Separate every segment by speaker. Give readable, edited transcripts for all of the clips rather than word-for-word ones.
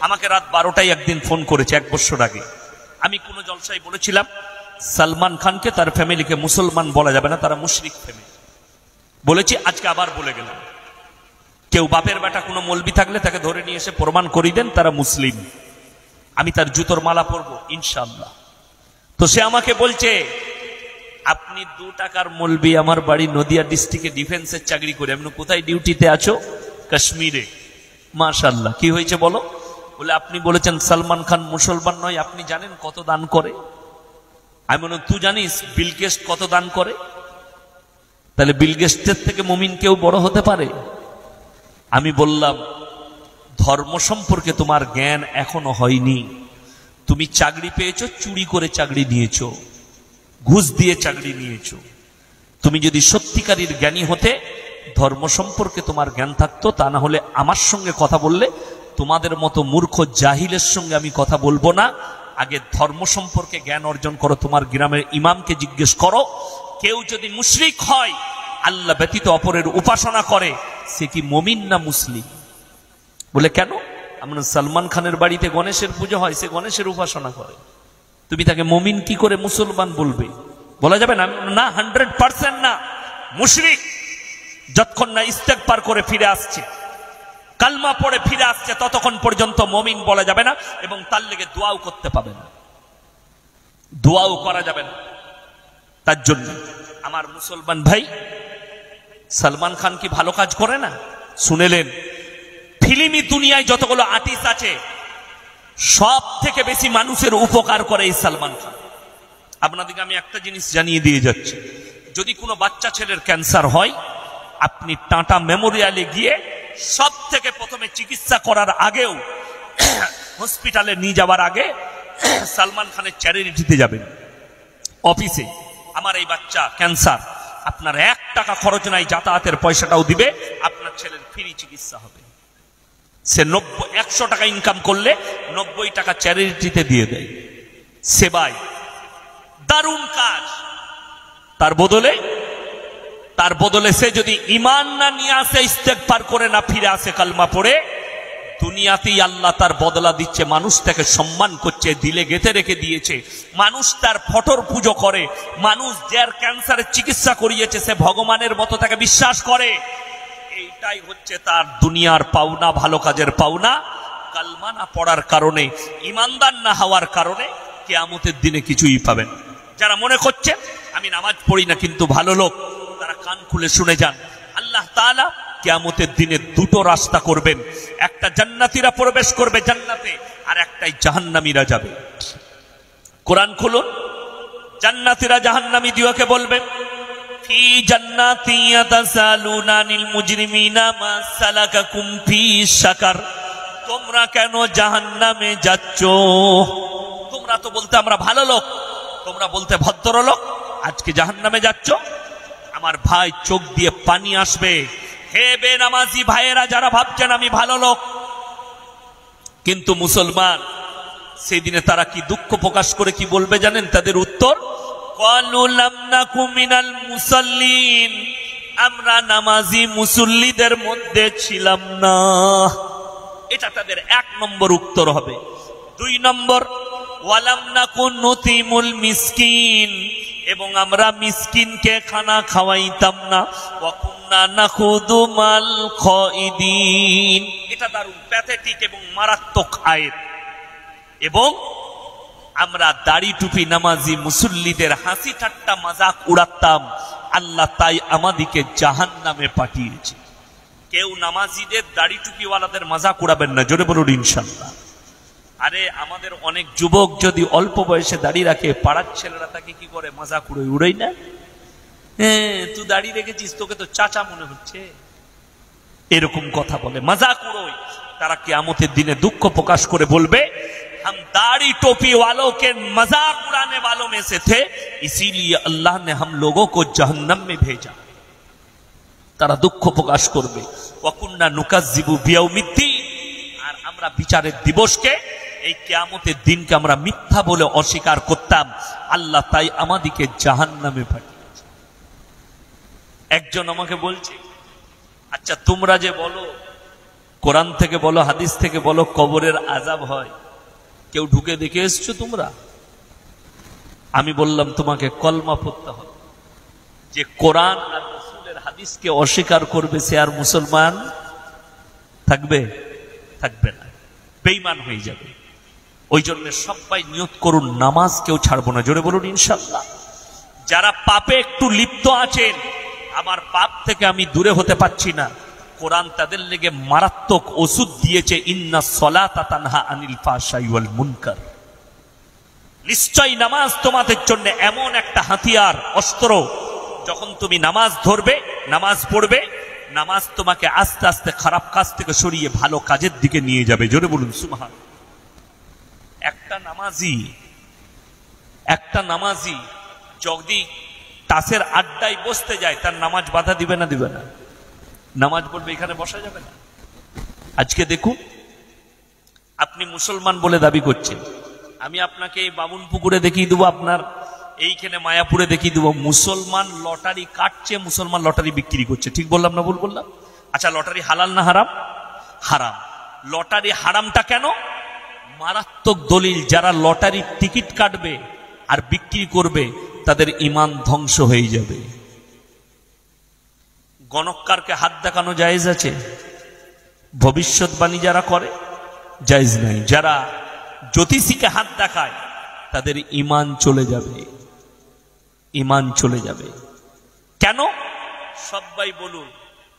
Speaker 1: আমাকে রাত 12টায় একদিন ফোন করেছে 1 বছর আগে। আমি কোন জলসায় বলেছিলাম সালমান খানকে তার ফ্যামিলিকে মুসলমান বলা যাবে না, তারা মুশরিক ফ্যামিলি বলেছি, আজকে আবার বলে গেলাম। কেউ বাপের বেটা কোনো মৌলবি থাকলে তাকে ধরে নিয়ে এসে প্রমাণ করিয়ে দেন তারা মুসলিম, আমি তার জুতোর মালা পরবো ইনশাআল্লাহ। তো সে আমাকে বলছে আপনি 2 টাকার মৌলবি, আমার বাড়ি নদিয়া ডিস্ট্রিক্টে ডিফেন্সের চাকরি করে। আমি কোথায় ডিউটিতে আছো? কাশ্মীরে। মাশাআল্লাহ, কি হয়েছে বলো? বলে আপনি বলেছেন সালমান খান মুসলমান নয়, আপনি জানেন কত দান করে? আমি বললাম তুই জানিস বিল গেটস কত দান করে? তাহলে বিল গেটসের থেকে মুমিন কেউ বড় হতে পারে? আমি বললাম ধর্ম সম্পর্কে তোমার জ্ঞান এখনো হয়নি। তুমি চাকরি পেয়েছো, চুরি করে চাকরি নিয়েছো, ঘুষ দিয়ে চাকরি নিয়েছো। তুমি যদি সত্যিকারীর জ্ঞানী হতে, ধর্ম সম্পর্কে তোমার জ্ঞান থাকতো, তা না হলে আমার সঙ্গে কথা বললে তোমাদের মতো মূর্খ জাহিলের সঙ্গে আমি কথা বলবো না। আগে ধর্ম সম্পর্কে জ্ঞান অর্জন করো। তোমার গ্রামের ইমামকে জিজ্ঞেস করো, কেউ যদি মুশরিক হয়, আল্লাহ ব্যতীত অপরের উপাসনা করে, সে কি মুমিন না মুসলিম? বলে কেন? আমরা সালমান খানের বাড়িতে গণেশের পুজো হয়, সে গণেশের উপাসনা করে, তুমি তাকে মুমিন কি করে মুসলমান বলবে? বলা যাবে না? না, 100% না। মুশরিক যতক্ষণ না ইস্তেগফার করে ফিরে আসছে, কালমা পড়ে ফিরে আসছে, ততক্ষণ পর্যন্ত মুমিন বলা যাবে না, এবং তার লেগে দোয়াও করতে পাবে না, দোয়াও করা যাবে না। তার জন্য আমার মুসলমান ভাই, সালমান খান কি ভালো কাজ করে না? শুনেলেন, ফিল্মি দুনিয়ায় যতগুলো আর্টিস্ট আছে সব থেকে বেশি মানুষের উপকার করে এই সালমান খান। আপনাদেরকে আমি একটা জিনিস জানিয়ে দিয়ে যাচ্ছি, যদি কোনো বাচ্চা ছেলের ক্যান্সার হয়, আপনি টাটা মেমোরিয়ালে গিয়ে সব থেকে প্রথমে চিকিৎসা করার আগেও, হসপিটালে নিয়ে যাওয়ার আগে সালমান খানের চ্যারিটিতে যাবেন। অফিসে আমার এই বাচ্চা ক্যান্সার, আপনার 1 টাকা খরচ নাই, যাতায়াতের পয়সাটাও দিবে, আপনার ছেলের ফ্রি চিকিৎসা হবে। সে 100 টাকা ইনকাম করলে 90 টাকা চ্যারিটিতে দিয়ে দেয়। সেবায় দারুণ কাজ। তার বদলে সে যদি ঈমান না নিয়ে আসে, ইস্তেগফার করে না ফিরে আসে, কালমা পড়ে, দুনিয়াতেই আল্লাহ তার বদলা দিচ্ছে। মানুষ তাকে সম্মান করছে, দিলে গেঁথে রেখে দিয়েছে, মানুষ তার ফটোর পুজো করে, মানুষ যার ক্যান্সারের চিকিৎসা করিয়েছে সে ভগবানের মতো তাকে বিশ্বাস করে। এইটাই হচ্ছে তার দুনিয়ার পাওনা, ভালো কাজের পাওনা। কালমা না পড়ার কারণে, ইমানদার না হওয়ার কারণে কিয়ামতের দিনে কিছুই পাবেন। যারা মনে করছেন আমি নামাজ পড়ি না কিন্তু ভালো লোক, তারা কান খুলে শুনে যান, আল্লাহ তাআলা কিয়ামতের দিনে 2টো রাস্তা করবেন। একটা জান্নাতীরা প্রবেশ করবে জান্নাতে, আর একটাই জাহান্নামীরা যাবে। কোরআন খুলুন, জান্নাতীরা জাহান্নামী দিওকে বলবেন, ফি জান্নাতি ইয়াতাসালুনা আনিল মুজরিমিনা মা সালাকাকুম ফি সাকার, তোমরা কেন জাহান্নামে যাচ্ছ? তোমরা তো বলতে আমরা ভালো লোক, তোমরা বলতে ভদ্রলোক, আজকে জাহান্নামে যাচ্ছ? আমার ভাই চোখ দিয়ে পানি আসবে। হে বেনামাজি ভাইয়েরা, যারা ভাবছেন আমি ভালো লোক কিন্তু মুসলমান, সেই দিনে তারা কি দুঃখ প্রকাশ করে কি বলবে জানেন? তাদের উত্তর, ক্বালু লাম নাকু মিনাল মুসাল্লিন, আমরা নামাজি মুসল্লিদের মধ্যে ছিলাম না। এটা তাদের 1 নম্বর উত্তর হবে। 2 নম্বর, ওয়ালাম নাকু নুতিমুল মিসকিন, এবং আমরা মিসকিনকে খানা খাওয়াইতাম না। ওয়া কুননা নাখুদু মাল খাইদিন। এটা দারুণ প্যাথেটিক এবং মারাত্মক আয়াত। এবং আমরা দাড়ি টুপি নামাজি মুসল্লিদের হাসি ঠাট্টা মাজাক উড়াতাম, আল্লাহ তাই আমাদেরকে জাহান্নামে পাঠিয়েছে। কেউ নামাজিদের দাড়ি টুপিওয়ালাদের মাজাক উড়াবেন না, জোরে বলুন ইনশাআল্লাহ। আরে আমাদের অনেক যুবক যদি অল্প বয়সে দাড়ি রাখে, পাড়ার ছেলেরা তাকে কি করে? মাজাক উড়াই না। হ্যাঁ, তুই দাড়ি রেখেছিস, তোকে তো চাচা মনে হচ্ছে, এরকম কথা বলে, মাজাক উড়োয়। তারা কিয়ামতের দিনে দুঃখ প্রকাশ করে বলবে, हम दाढ़ी टोपी वालों के मजाक उड़ाने वालों में से थे, इसीलिए अल्लाह ने हम लोगों को जहन्नम में भेजा। তারা দুঃখ প্রকাশ করবে, ওয়াকুন্না নুকাজ্জিবু বিয়াউমিদ্দিন, আর আমরা বিচারের দিবসকে, এই কিয়ামতের দিনকে আমরা মিথ্যা বলে অস্বীকার করতাম, আল্লাহ তাই আমাদেরকে জাহান্নামে পাঠিয়েছে। একজন আমাকে বলছে, আচ্ছা তোমরা যে বলো কোরআন থেকে বলো, হাদিস থেকে বলো, কবরের আযাব হয়। কেউ ঢুকে দেখে এসছো তোমরা? আমি বললাম তোমাকে কলমা পড়তে হবে। যে কোরআন আর রাসূলের হাদিসকে অস্বীকার করবে সে আর মুসলমান থাকবে? থাকবে না, বেঈমান হয়ে যাবে। ওই জন্য সবাই নিয়ত করুন, নামাজ কেউ ছাড়বো না। জোরে বলুন ইনশাআল্লাহ। যারা পাপে একটু লিপ্ত আছেন, আমার পাপ থেকে আমি দূরে হতে পারছি না, কোরআন তাদের লেগে মারাত্মক ওষুধ দিয়েছে, ইন্নাস সালাতা তানহা আনিল ফাহশাই ওয়াল মুনকার। নিশ্চয়ই নামাজ তোমাদের জন্য এমন একটা হাতিয়ার, অস্ত্র, যখন তুমি নামাজ ধরবে, নামাজ পড়বে, নামাজ তোমাকে আস্তে আস্তে খারাপ কাজ থেকে সরিয়ে ভালো কাজের দিকে নিয়ে যাবে। জোরে বলুন সুবহান। একটা নামাজি যদি তাসের আড্ডায় বসতে যায়, তার নামাজ বাধা দিবে না? দিবে না। নামাজ পড়বে, এখানে বসা যাবে না। আজকে দেখুন, আপনি মুসলমান বলে দাবি করছেন, আমি আপনাকে এই বামুনপুকুরে দেখিয়ে দেবো, আপনার এইখানে মায়াপুরে দেখিয়ে দেবো, মুসলমান লটারি কাটছে, মুসলমান লটারি বিক্রি করছে। ঠিক বললাম না ভুল বললাম? আচ্ছা, লটারি হালাল না হারাম? হারাম। লটারি হারামটা কেন? মারাত্মক দলিল, যারা লটারির টিকিট কাটবে আর বিক্রি করবে তাদের ঈমান ধ্বংস হয়ে যাবে। গণককারকে হাত দেখানো জায়েজ আছে? ভবিষ্যৎবাণী যারা করে জায়েজ নাই। যারা জ্যোতিষীকে হাত দেখায় তাদের ঈমান চলে যাবে, ঈমান চলে যাবে। কেন? সবাই বলুন,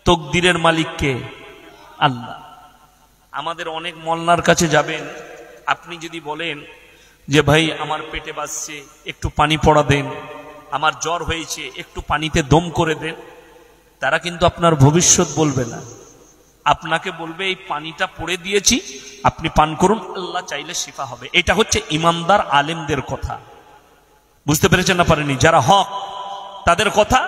Speaker 1: তকদিরের মালিক কে? আল্লাহ। আমাদের অনেক মোল্লার কাছে যাবেন, আপনি যদি বলেন যে ভাই আমার পেটে বাজছে, একটু পানি পড়া দেন, আমার জ্বর হয়েছে, একটু পানিতে দম করে দেন, তারা কিন্তু আপনার ভবিষ্যৎ বলবে না, আপনাকে বলবে এই পানিটা পড়ে দিয়েছি, আপনি পান করুন, আল্লাহ চাইলে শিফা হবে। এটা হচ্ছে ইমানদার আলেমদের কথা। বুঝতে পেরেছেন না পারেনি? যারা হক তাদের কথা,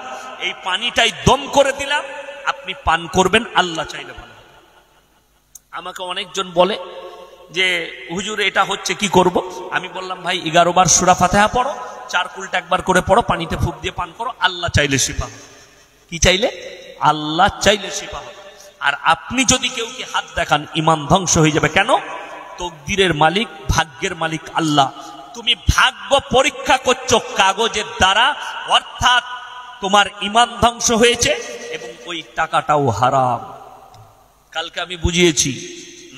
Speaker 1: এই পানিটাই দম করে দিলাম, আপনি পান করবেন, আল্লাহ চাইলে ভালো হবে। আমাকে অনেকজন বলে যে হুজুর এটা হচ্ছে, কি করব? আমি বললাম ভাই 11 বার সূরা ফাতিহা পড়ো, 4 কুলটা একবার করে পড়ো, পানিতে ফুঁক দিয়ে পান করো, আল্লাহ চাইলে শিফা হবে। কি চাইলে? আল্লাহ চাইলে শিফা হবে। আর আপনি যদি কেউকে হাত দেখান, ঈমান ধ্বংস হয়ে যাবে। কেন? তকদিরের মালিক, ভাগ্যের মালিক আল্লাহ। তুমি ভাগ্য পরীক্ষা করছো কাগজের দ্বারা, অর্থাৎ তোমার ঈমান ধ্বংস হয়েছে এবং ওই টাকাটাও হারাম। কালকে আমি বুঝিয়েছি,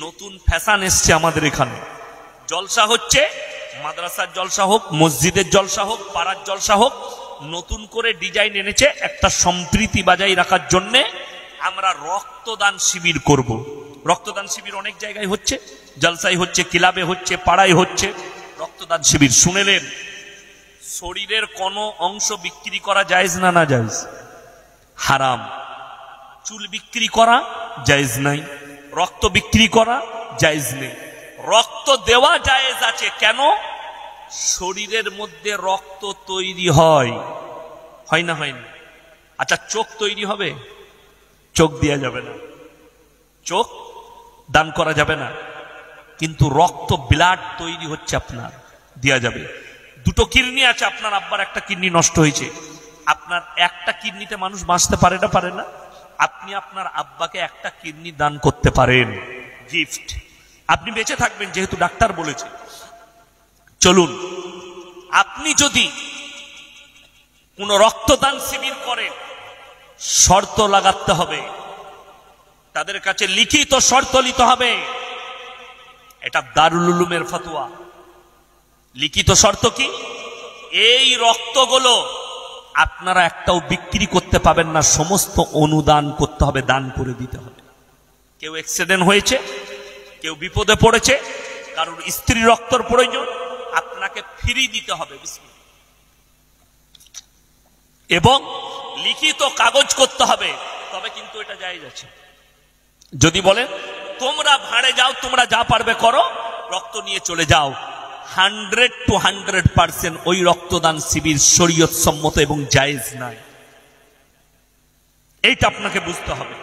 Speaker 1: নতুন ফ্যাশন এসছে আমাদের এখানে, জলসা হচ্ছে, মাদ্রাসার জলসা হোক, মসজিদের জলসা হোক, পাড়ার জলসা হোক, নতুন করে ডিজাইন এনেছে একটা সম্প্রীতি বাজাই রাখার জন্য। আমরা রক্তদান শিবির করব। রক্তদান শিবির অনেক জায়গায় হচ্ছে, জলসাই হচ্ছে, ক্লাবে হচ্ছে, পাড়ায় হচ্ছে, রক্তদান শিবির। শুনেলেন, শরীরের কোনো অংশ বিক্রি করা জায়েজ না? না জায়েজ? হারাম। চুল বিক্রি করা জায়েজ নাই, রক্ত বিক্রি করা জায়েজ নেই। রক্ত দেওয়া জায়েজ আছে। কেন? শরীরের মধ্যে রক্ত তৈরি হয়, হয় না? হয় না? আচ্ছা, চোখ তৈরি হবে? চোখ দেওয়া যাবে না, চোখ দান করা যাবে না, কিন্তু রক্ত, ব্লাড তৈরি হচ্ছে আপনার, দেওয়া যাবে। দুটো কিডনি আছে, আপনার আব্বার একটা কিডনি নষ্ট হয়েছে, আপনার একটা কিডনিতে মানুষ বাঁচতে পারে না? পারে না? আপনি আপনার আব্বাকে একটা কিডনি দান করতে পারেন, গিফট। আপনি বেঁচে থাকবেন, যেহেতু ডাক্তার বলেছে। চলুন, আপনি যদি কোন রক্তদান শিবির করেন, শর্ত লাগাতে হবে, তাদের কাছে লিখিত শর্ত নিতে হবে। এটা দারুল উলুমের ফতোয়া। লিখিত শর্ত কি? এই রক্তগুলো আপনারা একটাও বিক্রি করতে পাবেন না, সমস্ত অনুদান করতে হবে, দান করে দিতে হবে। কেউ অ্যাক্সিডেন্ট হয়েছে, কেউ বিপদে পড়েছে, কারোর স্ত্রী রক্তের প্রয়োজন, আপনাকে ফ্রি দিতে হবে, এবং লিখিত কাগজ করতে হবে, তবে কিন্তু এটা জায়েজ আছে। যদি বলেন তোমরা ভাড়ে যাও, তোমরা যা পারবে করো, রক্ত নিয়ে চলে যাও, 100 to 100% ওই রক্তদান শিবির শরীয়ত সম্মত এবং জায়েজ নাই। এইটা আপনাকে বুঝতে হবে।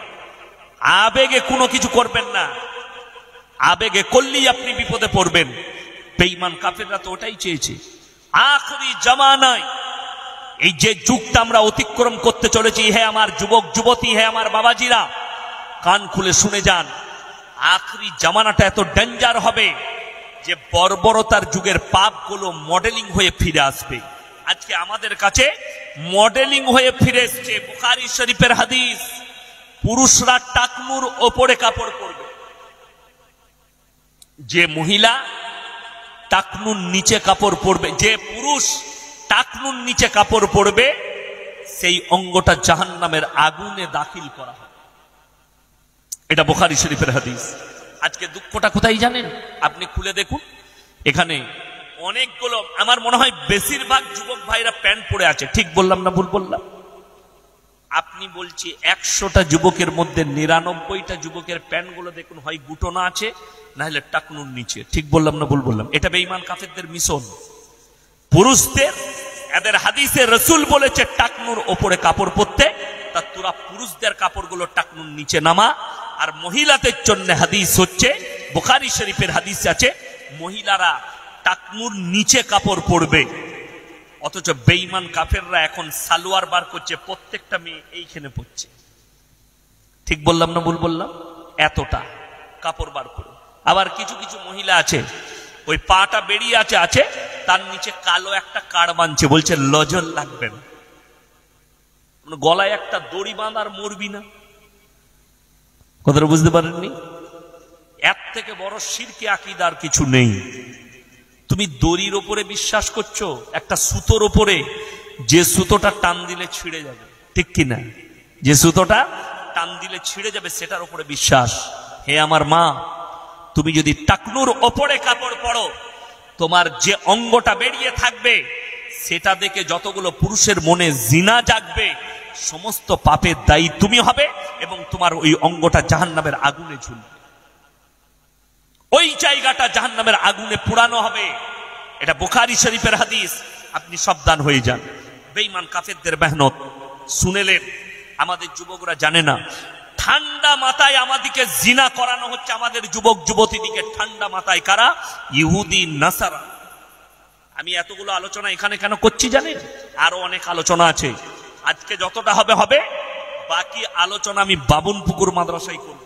Speaker 1: আবেগে কোনো কিছু করবেন না, আবেগে করলেই আপনি বিপদে পড়বেন। বেঈমান কাফেররা তো ওটাই চেয়েছে। আখরি জামানায় এই যে যুগটা আমরা অতিক্রম করতে চলেছি, হে আমার যুবক যুবতী, হে আমার বাবাজিরা, কান খুলে শুনে যান। আখরি জামানাটা এত ডেঞ্জার হবে যে বর্বরতার যুগের পাপগুলো মডেলিং হয়ে ফিরে আসবে। আজকে আমাদের কাছে মডেলিং হয়ে ফিরে এসছে বুখারী শরীফের হাদিস, পুরুষরা টাকনুর ওপরে কাপড় পরবে। যে মহিলা টাকনুর নিচে কাপড় পরবে, যে পুরুষ টাকনুর নিচে কাপড় পরবে, সেই অঙ্গটা জাহান্নামের আগুনে দাখিল করা হবে। এটা বুখারী শরীফের হাদিস। আজকে দুঃখটা কোথায় জানেন? আপনি খুলে দেখুন, এখানে অনেকগুলো, আমার মনে হয় বেশিরভাগ যুবক ভাইরা প্যান্ট পরে আছে। ঠিক বললাম না ভুল বললাম? আপনি বলছি 100টা যুবকের মধ্যে 99টা যুবকের প্যান্টগুলো দেখুন হয় গুটনা আছে, না হলে টাকনুর নিচে। ঠিক বললাম না ভুল বললাম? এটা বেঈমান কাফেরদের মিশন। পুরুষদের এদের হাদিসে রাসূল বলেছে টাকনুর ওপরে কাপড় পরতে, তা তোরা পুরুষদের কাপড়গুলো টাকনুর নিচে নামা। আর মহিলাদের জন্য হাদিস হচ্ছে, বুখারী শরীফের হাদিস আছে, মহিলারা টাকনুর নিচে কাপড় পরবে। অথচ বেঈমান কাফেররা এখন সালোয়ার বার করছে, প্রত্যেকটা মেয়ে এইখানে পড়ছে। ঠিক বললাম না ভুল বললাম? এতটা কাপড় বার করে। আবার কিছু কিছু মহিলা আছে ওই পাটা বেরিয়ে আছে, তার নিচে কালো একটা কাড় বাঁধছে, বলছে লজল লাগবে না। গলায় একটা দড়ি বাঁধার মরবি না। কথাটা বুঝতে পারেননি? এর থেকে বড় শিরকে আকীদার কিছু নেই। তুমি দড়ির ওপরে বিশ্বাস করছো, একটা সুতোর ওপরে, যে সুতোটা টান দিলে ছিঁড়ে যাবে, ঠিক কিনা? যে সুতোটা টান দিলে ছিঁড়ে যাবে সেটার উপরে বিশ্বাস। হে আমার মা, তুমি যদি টাকনুর ওপরে কাপড় পরো, তোমার যে অঙ্গটা বেরিয়ে থাকবে সেটা দেখে যতগুলো পুরুষের মনে জিনা জাগবে, সমস্ত পাপের দায়ী তুমি হবে এবং তোমার ওই অঙ্গটা জাহান্নামের আগুনে ঝুলবে, ওই জায়গাটা জাহান্নামের আগুনে পোড়ানো হবে। এটা বুখারী শরীফের হাদিস। আপনি সাবধান হয়ে যান। বেঈমান কাফেরদের মেহনত শুনেলেন, আমাদের যুবকরা জানে না। ঠান্ডা মাথায় আমাদেরকে জিনা করানো হচ্ছে, আমাদের যুবক যুবতীদিকে ঠান্ডা মাথায়। কারা? ইহুদি নাসারা। আমি এতগুলো আলোচনা এখানে কেন করছি জানেন? আরো অনেক আলোচনা আছে। আজকে যতটা হবে হবে, বাকি আলোচনা আমি বাবুনপুকুর মাদ্রাসায় করব।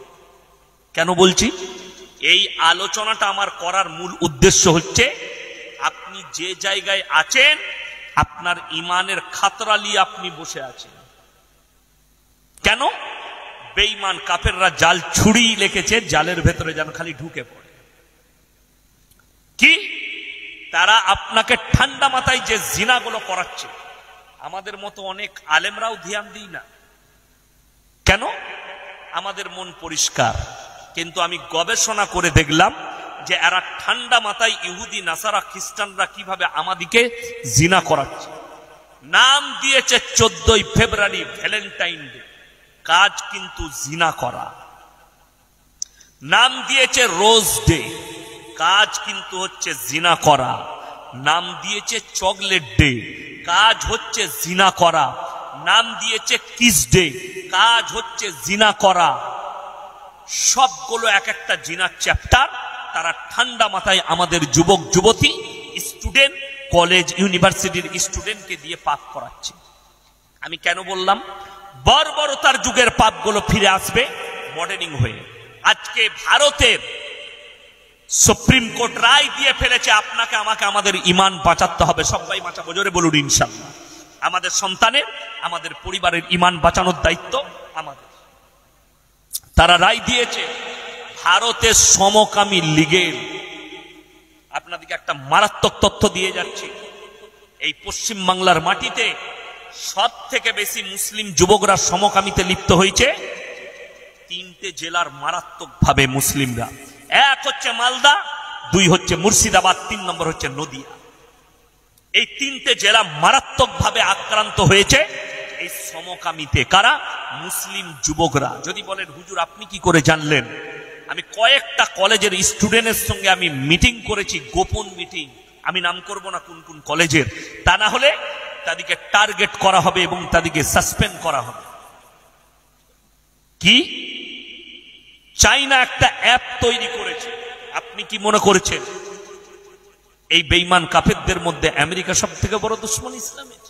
Speaker 1: কেন বলছি? এই আলোচনাটা আমার করার মূল উদ্দেশ্য হচ্ছে, আপনি যে জায়গায় আছেন আপনার ইমানের খাতরা নিয়ে আপনি বসে আছেন। কেন? বেঈমান কাফেররা জাল ছুরি লিখেছে, জালের ভেতরে যেন খালি ঢুকে পড়ে। কি? তারা আপনাকে ঠান্ডা মাথায় যে জিনাগুলো করাচ্ছে, আমাদের মতো অনেক আলেমরাও ধ্যান দিই না। কেন? আমাদের মন পরিষ্কার। কিন্তু আমি গবেষণা করে দেখলাম যে এরা ঠান্ডা মাথায় ইহুদি নাসারা খ্রিস্টানরা কিভাবে আমাদিকে জিনা করাচ্ছে। নাম দিয়েছে 14ই ফেব্রুয়ারি ভ্যালেন্টাইন ডে, কাজ কিন্তু জিনা করা। নাম দিয়েছে রোজ ডে, কাজ কিন্তু হচ্ছে জিনা করা। নাম দিয়েছে চকলেট ডে, কাজ হচ্ছে জিনা করা। নাম দিয়েছে কিস ডে, কাজ হচ্ছে জিনা করা। সবগুলো এক একটা জিনার চ্যাপ্টার। তারা ঠান্ডা মাথায় আমাদের যুবক যুবতী, স্টুডেন্ট, কলেজ ইউনিভার্সিটির স্টুডেন্টকে দিয়ে পাপ করাচ্ছে। আমি কেন বললাম? বর্বরতার যুগের পাপগুলো ফিরে আসবে মডেলিং হয়ে। আজকে ভারতের সুপ্রিম কোর্ট রায় দিয়ে ফেলেছে, আপনাকে আমাকে আমাদের ইমান বাঁচাতে হবে। সবাই বাঁচাবো, জোরে বলুন ইনশাআল্লাহ। আমাদের সন্তানের, আমাদের পরিবারের ইমান বাঁচানোর দায়িত্ব আমাদের। তারা রায় দিয়েছে ভারতের সমকামী লীগের, আপনাদেরকে একটা মারাত্মক তথ্য দিয়ে যাচ্ছি, এই পশ্চিম বাংলার মাটিতে সব থেকে বেশি মুসলিম যুবকরা সমকামীতে লিপ্ত হয়েছে 3টে জেলার মারাত্মকভাবে মুসলিমরা। এক হচ্ছে মালদা, 2 হচ্ছে মুর্শিদাবাদ, 3 নম্বর হচ্ছে নদিয়া। এই 3টে জেলা মারাত্মকভাবে আক্রান্ত হয়েছে এই সমকামীতে। কারা? মুসলিম যুবকরা। যদি বলেন হুজুর আপনি কি করে জানলেন? আমি কয়েকটা কলেজের স্টুডেন্টের সঙ্গে আমি মিটিং করেছি, গোপন মিটিং। আমি নাম করব না কোন কোন কলেজের, তা না হলে তাদেরকে টার্গেট করা হবে এবং তাদেরকে সাসপেন্ড করা হবে। কি? চাইনা একটা অ্যাপ তৈরি করেছে। আপনি কি মনে করেছেন এই বেঈমান কাফেরদের মধ্যে আমেরিকা সব থেকে বড় দুশ্মন ইসলামের?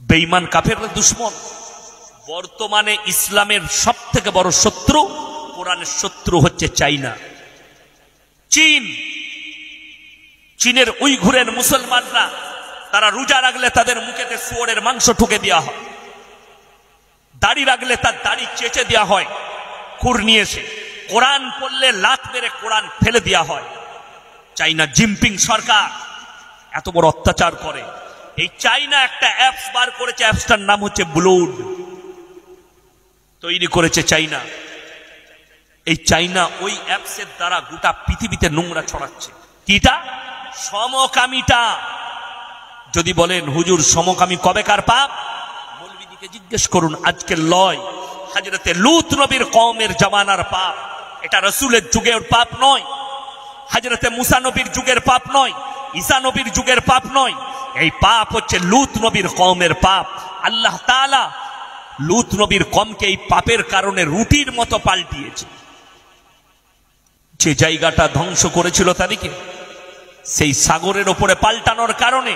Speaker 1: বেঈমান কাফেররা দুশ্মন। বর্তমানে ইসলামের সব থেকে বড় শত্রু কোরআনের শত্রু হচ্ছে চাইনা, চীন। চীনের উইঘুরের মুসলমানরা তারা রোজা রাখলে তাদের মুখেতে শুয়োরের মাংস ঠুকে দেওয়া হয়, দাড়ি রাখলে তার দাড়ি চেঁচে দেওয়া হয়, খুর নিয়ে এসে কোরআন পড়লে লাত মেরে কোরআন ফেলে দেওয়া হয়। চাইনা জিনপিং সরকার এত বড় অত্যাচার করে। এই চাইনা একটা অ্যাপস বার করেছে, অ্যাপসটার নাম হচ্ছে ব্লুড, তৈরি করেছে চাইনা। এই চাইনা ওই অ্যাপসের দ্বারা গোটা পৃথিবীতে নোংরা ছড়াচ্ছে। কিটা? সমকামিতা। যদি বলেন হুজুর সমকামী কবেকার পাপ, মৌলবীদিকে জিজ্ঞেস করুন, আজকের লয়, হযরতে লূত নবীর কওমের জামানার পাপ। এটা রাসূলের যুগের পাপ নয়, হযরতে মুসা নবীর যুগের পাপ নয়, ঈসা নবীর যুগের পাপ নয়। এই পাপ হচ্ছে লূত নবীর কওমের পাপ। আল্লাহ তাআলা লূত নবীর কওমকে এই পাপের কারণে রুটির মতো পাল্টিয়েছে। যে জায়গাটা ধ্বংস করেছিল তাদেরকে, সেই সাগরের ওপরে পাল্টানোর কারণে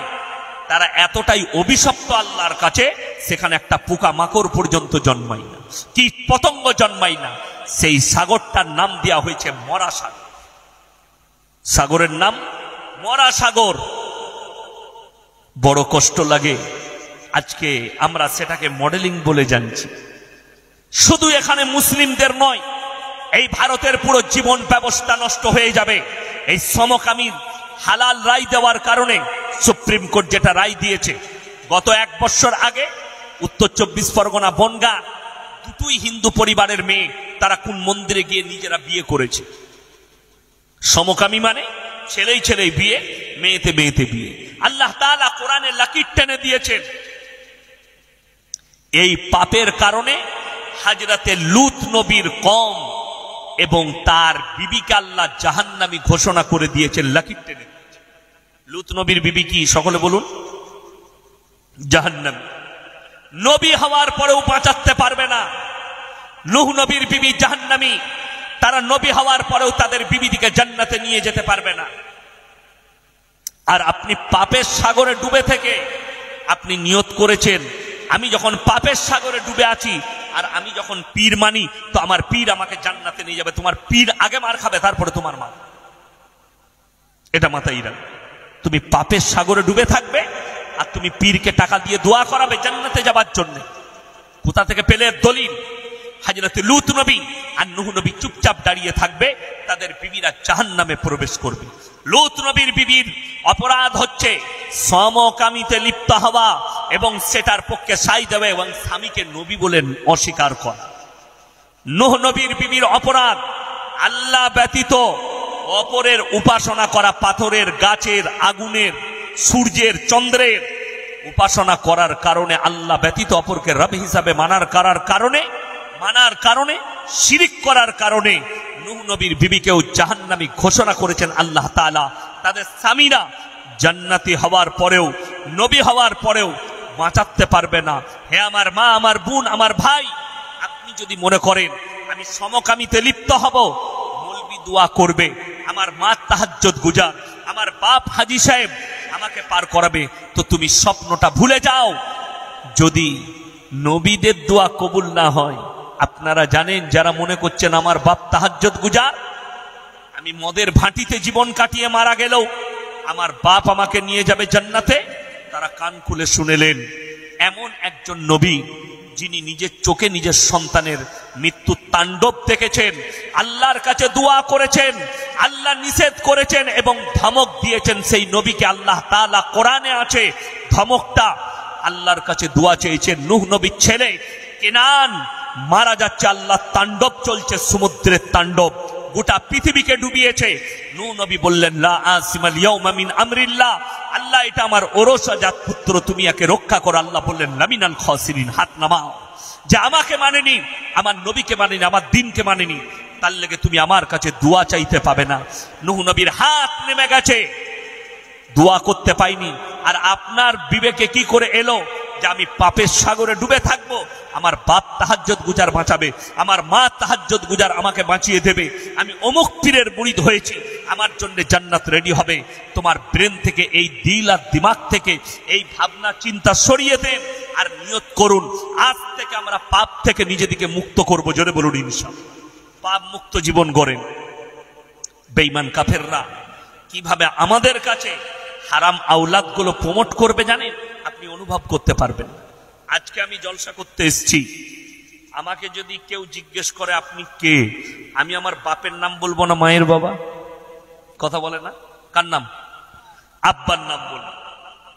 Speaker 1: তারা এতটাই অভিশপ্ত আল্লাহর কাছে, সেখানে একটা পোকা মাকড় পর্যন্ত জন্মায় না, কীট পতঙ্গ জন্মায় না। সেই সাগরটার নাম দেওয়া হয়েছে মরা সাগর। সাগরের নাম মরা সাগর। বড় কষ্ট লাগে, আজকে আমরা সেটাকে মডেলিং বলে জানছি। শুধু এখানে মুসলিমদের নয়, এই ভারতের পুরো জীবন ব্যবস্থা নষ্ট হয়ে যাবে। এই সমকামীর হালাল রায় দেওয়ার কারণে সুপ্রিম কোর্ট যেটা রায় দিয়েছে, গত 1 বছর আগে উত্তর 24 পরগনা বনগা দুটোই হিন্দু পরিবারের মেয়ে, তারা কোন মন্দিরে গিয়ে নিজেরা বিয়ে করেছে। সমকামী মানে ছেলেই ছেলেই বিয়ে, মেয়েতে মেয়েতে বিয়ে। আল্লাহ তাআলা কোরআনে লাকির টেনে দিয়েছেন। এই পাপের কারণে হযরতে লূত নবীর কওম এবং তার বিবিকে আল্লাহ জাহান্নামী ঘোষণা করে দিয়েছেন, লাকির টেনে। লূত নবীর বিবি কি? সকলে বলুন। জাহান্নামী। নবী হওয়ার পরেও বাঁচাতে পারবে না। নূহ নবীর বিবি জাহান্নামী, তারা নবী হওয়ার পরেও তাদের বিবিদিকে জান্নাতে নিয়ে যেতে পারবে না। আর আপনি পাপের সাগরে ডুবে থেকে আপনি নিয়ত করেছেন, আমি যখন পাপের সাগরে ডুবে আছি আর আমি যখন পীর মানি, তো আমার পীর আমাকে জান্নাতে নিয়ে যাবে। তোমার পীর আগে মার খাবে, তারপরে তোমার মা। এটা মাথায় রাখবে। তুমি পাপের সাগরে ডুবে থাকবে আর তুমি পীরকে টাকা দিয়ে দোয়া করাবে জান্নাতে যাবার জন্য। কোথা থেকে পেলে দলিল? হযরতে লূত নবী আর নূহ নবী চুপচাপ দাঁড়িয়ে থাকবে, তাদের বিবিরা জাহান্নামে প্রবেশ করবে। লূত নবীর বিবির অপরাধ হচ্ছে সমকামিতে লিপ্ত হওয়া এবং সেটার পক্ষে সাই দেওয়া এবং স্বামীকে নবী বলে অস্বীকার করা। নূহ নবীর বিবির অপরাধ আল্লাহ ব্যতীত অপরের উপাসনা করা, পাথরের, গাছের, আগুনের, সূর্যের, চন্দ্রের উপাসনা করার কারণে, আল্লাহ ব্যতীত অপরকে রব হিসাবে মানার কারণে শিরিক করার কারণে নূহ নবীর বিবিকেও জাহান্নামী ঘোষণা করেছেন আল্লাহ তাআলা। তাদের স্বামীরা জান্নাতি হওয়ার পরেও, নবী হওয়ার পরেও বাঁচাতে পারবে না। হে আমার মা, আমার বোন, আমার ভাই, আপনি যদি মনে করেন আমি সমকামিতে লিপ্ত হব, মৌলবি দোয়া করবে, আমার মা তাহাজ্জুদ গুজার, আমার বাপ হাজী সাহেব আমাকে পার করাবে, তো তুমি স্বপ্নটা ভুলে যাও। যদি নবীদের দোয়া কবুল না হয়, আপনারা জানেন যারা মনে করছেন আমার বাপ তাহাজ্জুদ গুজার, আমি মদের ভাটিতে জীবন কাটিয়ে মারা গেলেও আমার বাপ আমাকে নিয়ে যাবে জান্নাতে, তারা কান খুলে শুনেলেন এমন একজন নবী যিনি নিজের চোখে নিজের সন্তানের মৃত্যু তাণ্ডব দেখেছেন, আল্লাহর কাছে দোয়া করেছেন, আল্লাহ নিষেধ করেছেন এবং ধমক দিয়েছেন। সেই নবীকে আল্লাহ তাআলা কোরআনে আছে, ধমকটা আল্লাহর কাছে দোয়া চেয়েছেন। নূহ নবীর ছেলে কেনান মারা যাচ্ছে, আল্লাহ তাণ্ডব চলছে, সমুদ্রের তাণ্ডব গোটা পৃথিবীকে ডুবিয়েছে। নূহ নবী বললেন, লা আসিমাল ইয়াউমা মিন আমরিল্লাহ, আল্লাহ এটা আমার ওরসজাত পুত্র, তুমি একে রক্ষা করো। আল্লাহ বললেন, লামিনাল খাসিরিন, হাত নামাও। যে আমাকে মানেনি, আমার নবীকে মানেনি, আমার দ্বীনকে মানেনি, তার লেগে তুমি আমার কাছে দোয়া চাইতে পাবে না। নূহ নবীর হাত নেমে গেছে, দোয়া করতে পাইনি। আর আপনার বিবেকে কি করে এলো যে আমি পাপের সাগরে ডুবে থাকবো, আমার বাপ তাহাজ্জুদ গুজার বাঁচাবে, আমার মা তাহাজ্জুদ গুজার আমাকে বাঁচিয়ে দেবে, আমি অমুক পীরের মুরিদ হয়েছি, আমার জন্য জান্নাত রেডি হবে। তোমার ব্রেন থেকে, এই দিল আর দিমাগ থেকে এই ভাবনা চিন্তা সরিয়ে দেন আর নিয়ত করুন, আজ থেকে আমরা পাপ থেকে নিজেদেরকে মুক্ত করব। জোরে বলুন ইনশাআল্লাহ। পাপ মুক্ত জীবন গড়েন। বেঈমান কাফেররা কিভাবে আমাদের কাছে হারাম আওলাদ গুলো প্রমোট করবে জানেন, আপনি অনুভব করতে পারবেন। আজকে আমি জলসা করতে এসেছি, আমাকে যদি কেউ জিজ্ঞেস করে আপনি কে, আমি আমার বাপের নাম বলবো না মায়ের বাবা? কথা বলে না? কার নাম? আব্বার নাম বলবো।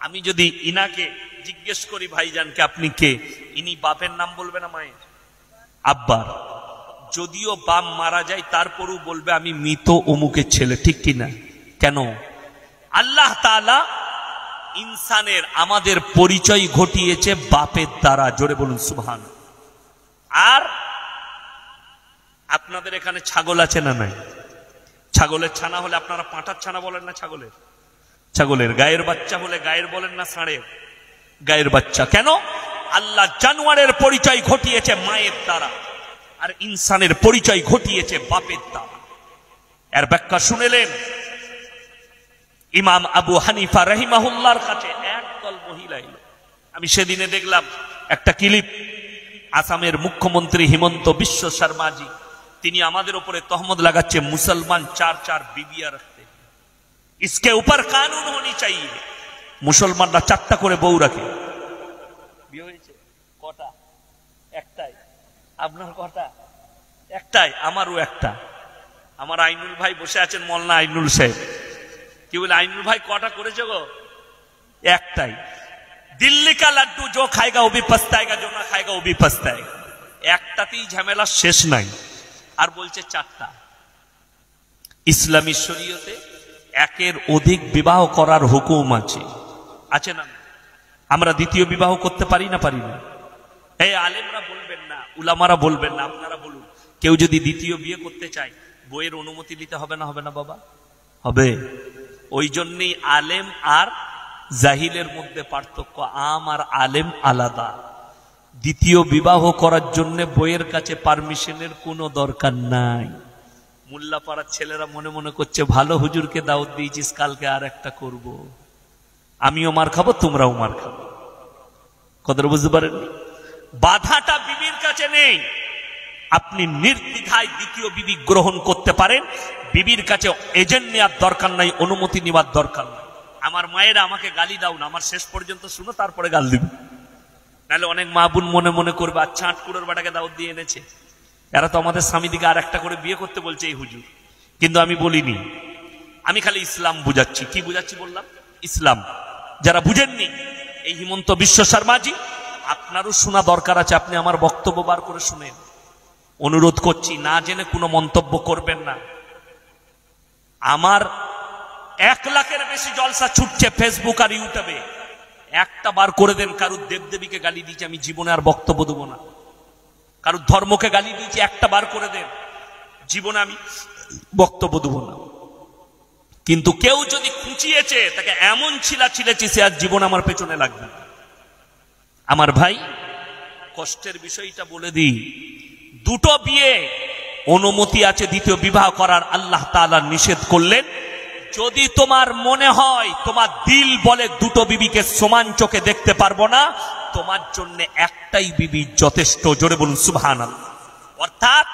Speaker 1: আমি যদি ইনাকে জিজ্ঞেস করি ভাইজানকে আপনি কে, ইনি বাপের নাম বলবে না মায়ের? আব্বার। যদিও বাপ মারা যায় তারপরও বলবে আমি মৃত অমুকের ছেলে, ঠিক কিনা? কেন? আল্লাহ তাআলা ইনসানের আমাদের পরিচয় ঘটিয়েছে বাপের দ্বারা। জোরে বলুন সুবহান। আর আপনাদের এখানে ছাগল আছে না নাই? ছাগলের ছানা হলে আপনারা পাঁঠার ছানা বলেন না? ছাগলের গায়ের বাচ্চা হলে গায়ের বলেন না ষাঁড়ের? গায়ের বাচ্চা। কেন? আল্লাহ জানোয়ারের পরিচয় ঘটিয়েছে মায়ের দ্বারা, আর ইনসানের পরিচয় ঘটিয়েছে বাপের দ্বারা। এর ব্যাখ্যা শুনেলেন ইমাম আবু হানিফা রাহিমাহুল্লাহর কাছে একদল মহিলা এলো। আমি সেদিনে দেখলাম একটা ক্লিপ, আসামের মুখ্যমন্ত্রী হিমন্ত বিশ্ব শর্মাজি, তিনি আমাদের উপরে তহমত লাগাচ্ছে মুসলমান চার বিবিয়া রাখতে, इसके ऊपर कानून होनी चाहिए। মুসলমানরা 4টা করে বউ রাখে। বিয়ে হয়েছে কটা? একটাই। আপনার কটা? একটাই। আমারও একটা। আমার আইনুল ভাই বসে আছেন, মোল্লা আইনুল সাহেব। কি বলে আইনুল ভাই কটা করেছে গো? একটাই। দিল্লি কা লাড্ডু जो खाएगा वो भी पछताएगा, जो ना खाएगा वो भी पछताएगा। একটাতেই ঝামেলা শেষ নাই, আর বলছে 4টা। ইসলামী শরীয়তে একের অধিক বিবাহ করার হুকুম আছে না? আমরা দ্বিতীয় বিবাহ করতে পারি না? পারি না? এই আলেমরা বলবেন না, উলামারা বলবেন না, আপনারা বলুন, কেউ যদি দ্বিতীয় বিয়ে করতে চায় বইয়ের অনুমতি নিতে হবে না? হবে না বাবা? হবে। ওই জন্যই আলেম আর জাহিলের মধ্যে পার্থক্য। আম আর আলেম আলাদা। দ্বিতীয় বিবাহ করার জন্য বইয়ের কাছে পারমিশনের কোনো দরকার নাই। মোল্লা পাড়ার ছেলেরা মনে মনে করছে ভালো হুজুরকে দাওয়াত দিয়েছিস, কালকে আর একটা করব, আমিও মার খাবো তোমরাও মার খাবো। কথাটা বুঝতে পারেননি? বাধাটা বিবির কাছে নেই। আপনি নির্দ্বিধায় দ্বিতীয় বিবি গ্রহণ করতে পারেন। বিবির কাছে এজেন্ট নেওয়ার দরকার নাই, অনুমতি নেওয়ার দরকার নাই। আমার মায়েরা আমাকে গালি দাও না, আমার শেষ পর্যন্ত শুনো, তারপরে গাল দিবে। নাহলে অনেক মা বোন মনে মনে করবে আচ্ছা আটকুড়োর বাটাকে দাওয়াত দিয়ে এনেছে, এরা তো আমাদের স্বামী দিকে আর একটা করে বিয়ে করতে বলছে এই হুজুর। কিন্তু আমি বলিনি, আমি খালি ইসলাম বুঝাচ্ছি। কি বুঝাচ্ছি বললাম? ইসলাম। যারা বুঝেননি, এই হিমন্ত বিশ্ব শর্মাজি, আপনারও শোনা দরকার আছে। আপনি আমার বক্তব্য বার করে শুনেন। অনুরোধ করছি, না জেনে কোনো মন্তব্য করবেন না। আমার 1 লাখের বেশি জলসা ছুটছে ফেসবুক আর ইউটিউবে। একটা বার করে দেন, কারুর দেবদেবীকে গালি দিয়েছে আমি জীবনে আর বক্তব্য দেবো না। কারুর ধর্মকে গালি দিয়েছি, একটা বার করে দেন, জীবনে আমি বক্তব্য দেবো না। কিন্তু কেউ যদি খুঁচিয়েছে, তাকে এমন ছিলেছি সে আর জীবন আমার পেছনে লাগবে। আমার ভাই, কষ্টের বিষয়টা বলে দিই, 2টো বিয়ে অনুমতি আছে দ্বিতীয় বিবাহ করার। আল্লাহ তাআলা নিষেধ করলেন, যদি তোমার মনে হয়, তোমার দিল বলে 2টো বিবিকে সমান চোখে দেখতে পারবো না, তোমার জন্য একটাই বিবি যথেষ্ট। জোরে বলুন সুবহানাল্লাহ। অর্থাৎ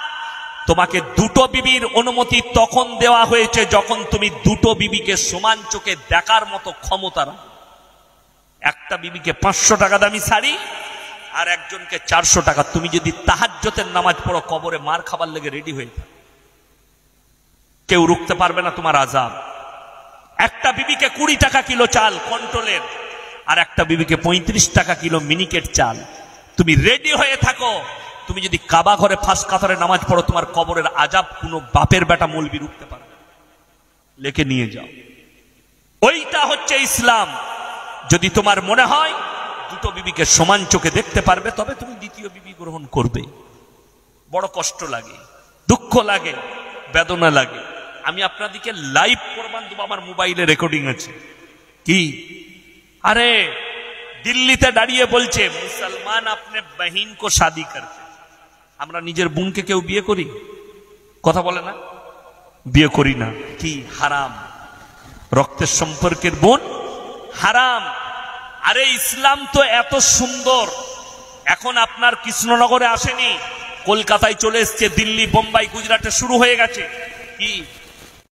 Speaker 1: তোমাকে 2টো বিবির অনুমতি তখন দেওয়া হয়েছে যখন তুমি 2টো বিবিকে সমান চোখে দেখার মতো ক্ষমতা রাখো। একটা বিবিকে 500 টাকা দামি শাড়ি আর একজনকে 400 টাকা। তুমি যদি তাহাজ্জুদের নামাজ পড়ো, কবরে মার খাবার লেগে রেডি হয়ে থাকো, কেউ রুখতে পারবে না তোমার আযাব। একটা বিবিকে 20 টাকা কিলো চাল কন্ট্রোলের, আর একটা বিবিকে 35 টাকা কিলো মিনিকেট চাল। তুমি রেডি হয়ে থাকো। তুমি যদি কাবা ঘরে ফাঁস কাতারে নামাজ পড়ো, তোমার কবরের আযাব কোনো বাপের বেটা মৌলবি রুখতে পারবে না। লেখে নিয়ে যাও। ওইটা হচ্ছে ইসলাম। যদি তোমার মনে হয় 2টো বিবিকে সমান চোখে দেখতে পারবে, তবে তুমি দ্বিতীয় বিবি গ্রহণ করবে। বড় কষ্ট লাগে, দুঃখ লাগে, বেদনা লাগে। আমি আপনাদেরকে লাইভ প্রমাণ দেবো, আমার মোবাইলে রেকর্ডিং আছে। কি? আরে দিল্লিতে দাঁড়িয়ে বলছে মুসলমান আপনি বহিন কো শাদি করতে। আমরা নিজের বোনকে কেউ বিয়ে করি? কথা বলে না, বিয়ে করি না। কি? হারাম। রক্তের সম্পর্কের বোন হারাম। আরে ইসলাম তো এত সুন্দর। এখন আপনার কৃষ্ণনগরে আসেনি, কলকাতায় চলে এসছে, দিল্লি, বোম্বাই, গুজরাটে শুরু হয়ে গেছে। কি